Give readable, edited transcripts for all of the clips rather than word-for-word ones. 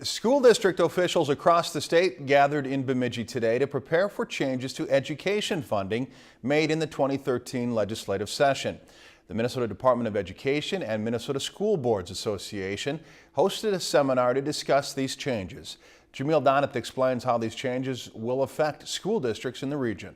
School district officials across the state gathered in Bemidji today to prepare for changes to education funding made in the 2013 legislative session. The Minnesota Department of Education and Minnesota School Boards Association hosted a seminar to discuss these changes. Jamil Donith explains how these changes will affect school districts in the region.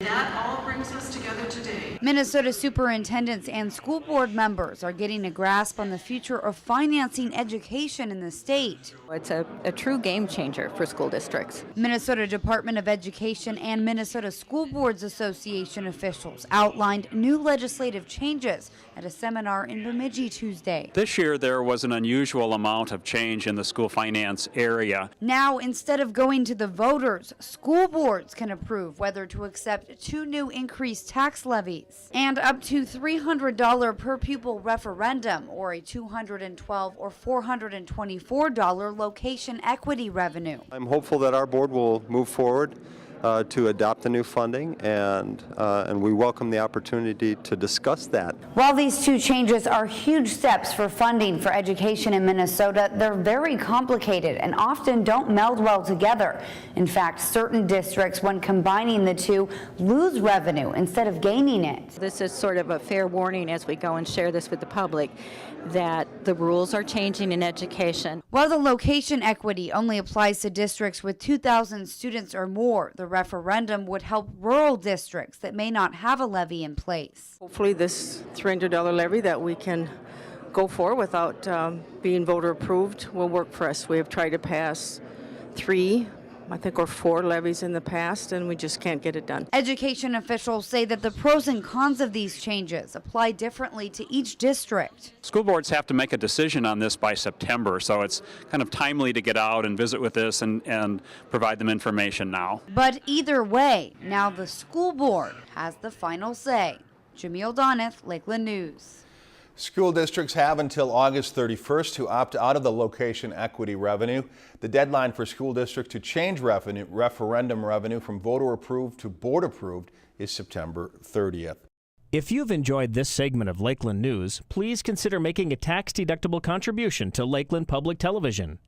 That all brings us together today. Minnesota superintendents and school board members are getting a grasp on the future of financing education in the state. It's a true game changer for school districts. Minnesota Department of Education and Minnesota School Boards Association officials outlined new legislative changes at a seminar in Bemidji Tuesday. This year there was an unusual amount of change in the school finance area. Now, instead of going to the voters, school boards can approve whether to accept two new increased tax levies and up to $300 per pupil referendum or a $212 or $424 location equity revenue. I'm hopeful that our board will move forward to adopt the new funding, and we welcome the opportunity to discuss that. While these two changes are huge steps for funding for education in Minnesota, they're very complicated and often don't meld well together. In fact, certain districts, when combining the two, lose revenue instead of gaining it. This is sort of a fair warning as we go and share this with the public that the rules are changing in education. While the location equity only applies to districts with 2,000 students or more, the referendum would help rural districts that may not have a levy in place. Hopefully this $300 levy that we can go for without being voter approved will work for us. We have tried to pass 3, I think, or 4 levies in the past, and we just can't get it done. Education officials say that the pros and cons of these changes apply differently to each district. School boards have to make a decision on this by September, so it's kind of timely to get out and visit with this and provide them information now. But either way, now the school board has the final say. Jamil Donith, Lakeland News. School districts have until August 31st to opt out of the location equity revenue. The deadline for school districts to change referendum revenue from voter approved to board approved is September 30th. If you've enjoyed this segment of Lakeland News, please consider making a tax-deductible contribution to Lakeland Public Television.